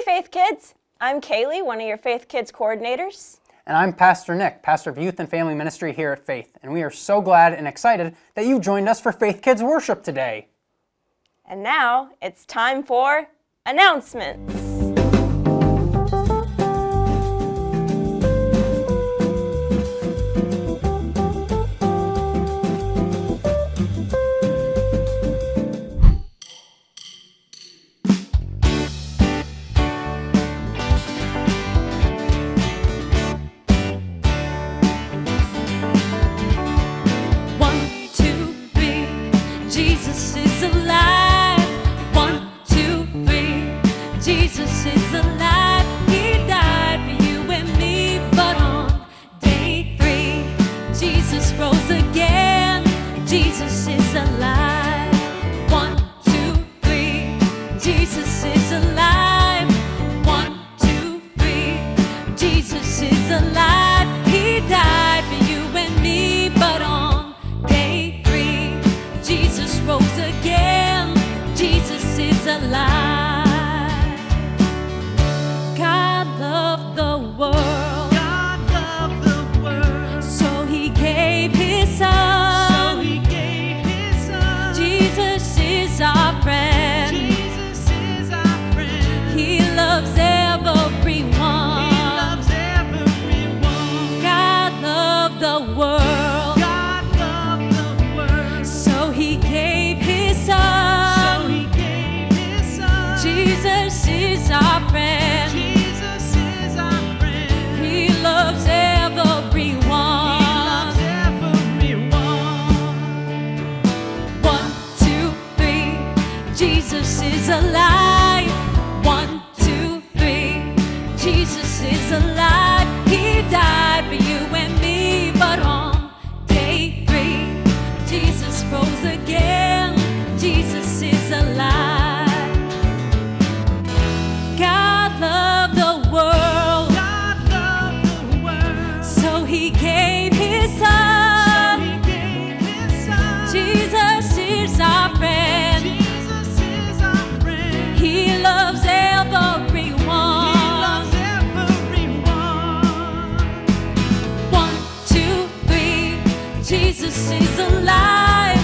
Faith Kids! I'm Kaylee, one of your Faith Kids coordinators. And I'm Pastor Nick, pastor of Youth and Family Ministry here at Faith. And we are so glad and excited that you've joined us for Faith Kids worship today. And now it's time for announcements. Jesus is alive. 1, 2, 3. Jesus is alive. He died for you and me. But on day 3, Jesus rose again. Jesus is alive. 1, 2, 3. Jesus is alive. 1, 2, 3. Jesus is alive. He died for you and me. But on day 3, Jesus rose again. Jesus is alive. God loved the world. God loved the world. So he gave his son. So he gave his son. Jesus is our friend. Jesus is our friend. He loves everyone. He loves everyone. God loved the world. God loved the world. So he gave his son. So he gave his son. Jesus is our friend. Jesus is our friend. He loves everyone. He loves everyone. 1, 2, 3. Jesus is alive. 1, 2, 3. Jesus is alive. He died for you and me. But on day 3, Jesus rose again. Jesus is alive. God loved the world. God loved the world. So he gave his So son. he gave his son. Jesus is our friend. Jesus is our friend. He loves everyone. He loves everyone. 1, 2, 3. Jesus is alive.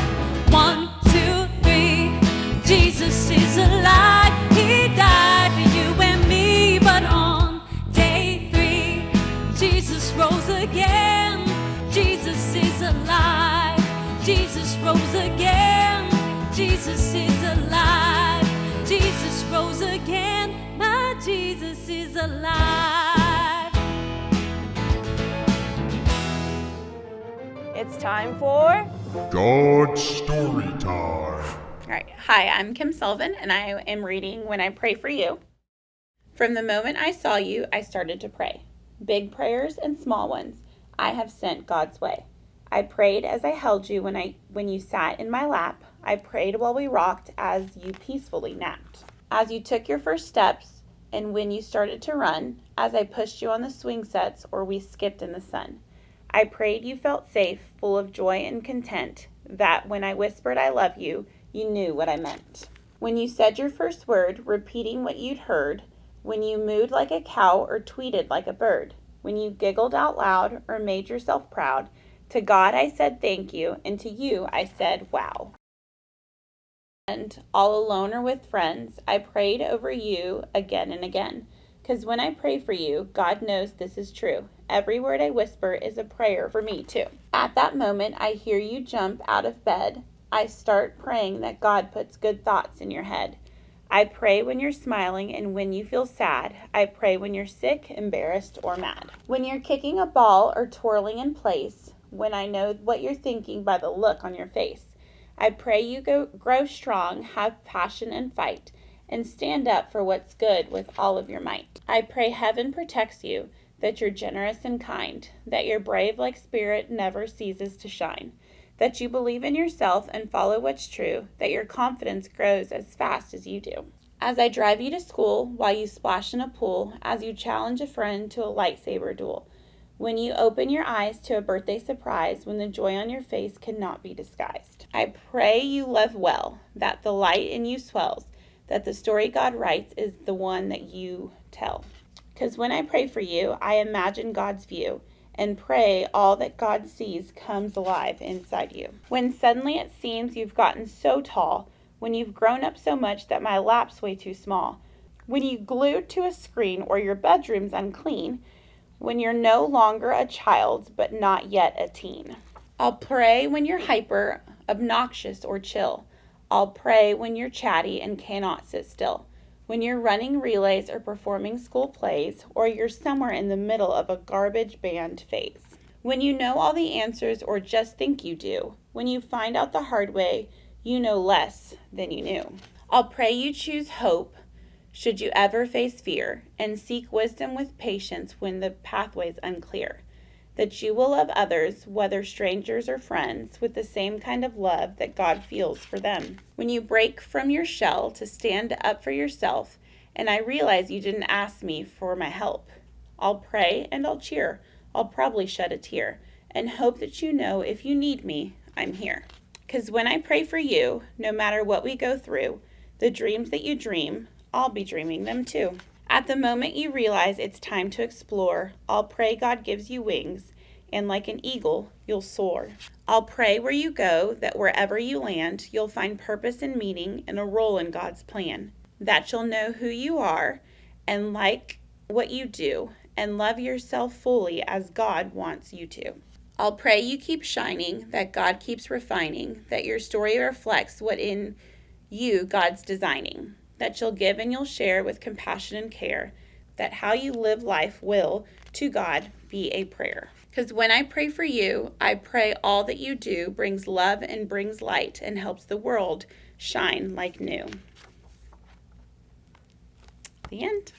1, 2, 3. Jesus is alive. He died for you and me. But on day 3, Jesus rose again. Jesus is alive. Jesus rose again. Jesus is alive. Jesus rose again. My Jesus is alive. It's time for God's Story Time. All right. Hi, I'm Kim Sullivan, and I am reading When I Pray for You. From the moment I saw you, I started to pray. Big prayers and small ones, I have sent God's way. I prayed as I held you when you sat in my lap. I prayed while we rocked as you peacefully napped. As you took your first steps and when you started to run, as I pushed you on the swing sets or we skipped in the sun. I prayed you felt safe, full of joy and content, that when I whispered I love you, you knew what I meant. When you said your first word, repeating what you'd heard, when you mooed like a cow or tweeted like a bird, when you giggled out loud or made yourself proud, to God I said thank you, and to you I said wow. And all alone or with friends, I prayed over you again and again. 'Cause when I pray for you, God knows this is true. Every word I whisper is a prayer for me too. At that moment, I hear you jump out of bed. I start praying that God puts good thoughts in your head. I pray when you're smiling and when you feel sad. I pray when you're sick, embarrassed, or mad. When you're kicking a ball or twirling in place. When I know what you're thinking by the look on your face. I pray you grow strong, have passion and fight, and stand up for what's good with all of your might. I pray heaven protects you, that you're generous and kind, that your brave like spirit never ceases to shine, that you believe in yourself and follow what's true, that your confidence grows as fast as you do. As I drive you to school, while you splash in a pool, as you challenge a friend to a lightsaber duel, when you open your eyes to a birthday surprise, when the joy on your face cannot be disguised. I pray you love well, that the light in you swells, that the story God writes is the one that you tell. Because when I pray for you, I imagine God's view and pray all that God sees comes alive inside you. When suddenly it seems you've gotten so tall, when you've grown up so much that my lap's way too small, when you glued to a screen or your bedroom's unclean, when you're no longer a child but not yet a teen. I'll pray when you're hyper, obnoxious, or chill. I'll pray when you're chatty and cannot sit still. When you're running relays or performing school plays, or you're somewhere in the middle of a garbage band phase. When you know all the answers or just think you do. When you find out the hard way, you know less than you knew. I'll pray you choose hope should you ever face fear, and seek wisdom with patience when the pathway's unclear. That you will love others, whether strangers or friends, with the same kind of love that God feels for them. When you break from your shell to stand up for yourself, and I realize you didn't ask me for my help, I'll pray and I'll cheer. I'll probably shed a tear, and hope that you know if you need me, I'm here. 'Cause when I pray for you, no matter what we go through, the dreams that you dream, I'll be dreaming them too. At the moment you realize it's time to explore, I'll pray God gives you wings, and like an eagle, you'll soar. I'll pray where you go, that wherever you land, you'll find purpose and meaning and a role in God's plan. That you'll know who you are and like what you do, and love yourself fully as God wants you to. I'll pray you keep shining, that God keeps refining, that your story reflects what in you God's designing. That you'll give and you'll share with compassion and care, that how you live life will, to God, be a prayer. Because when I pray for you, I pray all that you do brings love and brings light and helps the world shine like new. The end.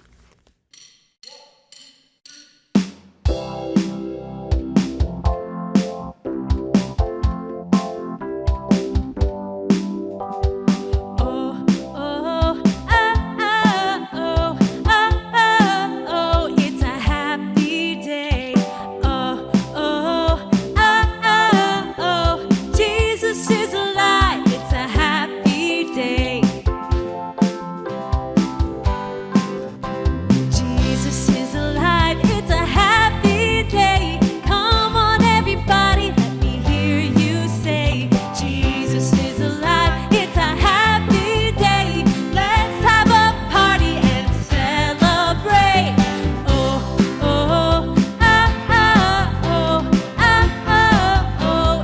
It's a happy day. Jesus is alive. It's a happy day. Jesus is alive. It's a happy day. Come on, everybody, let me hear you say, Jesus is alive. It's a happy day. Let's have a party and celebrate.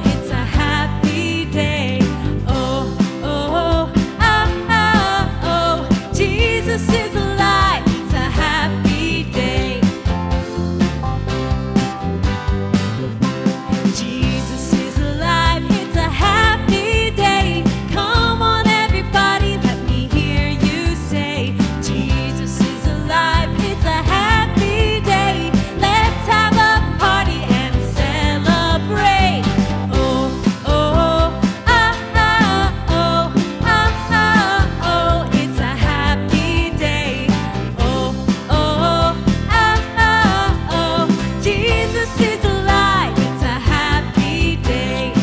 It's a happy day. Jesus is alive. It's a happy day. Jesus is alive. It's a happy day. Come on, everybody, let me hear you say, Jesus is alive. It's a happy day. Let's have a party and celebrate. It's a happy day. Jesus is alive. It's a happy day.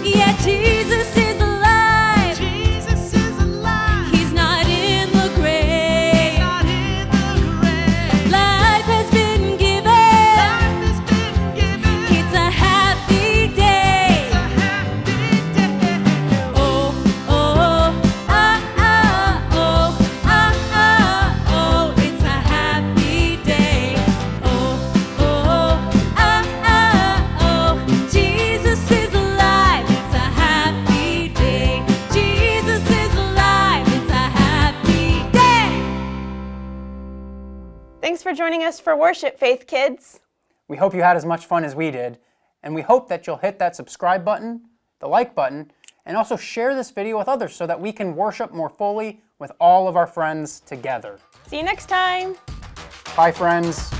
Yeah, Jesus is alive. Jesus is alive. He's not in the grave. Not in the grave. Life has been given. Life has been given. It's a happy day. It's a happy day. It's a happy day. Jesus is alive. It's a happy day. Jesus is alive. It's a happy day. Thanks for joining us for worship, Faith Kids. We hope you had as much fun as we did, and we hope that you'll hit that subscribe button, the like button, and also share this video with others so that we can worship more fully with all of our friends together. See you next time. Bye, friends.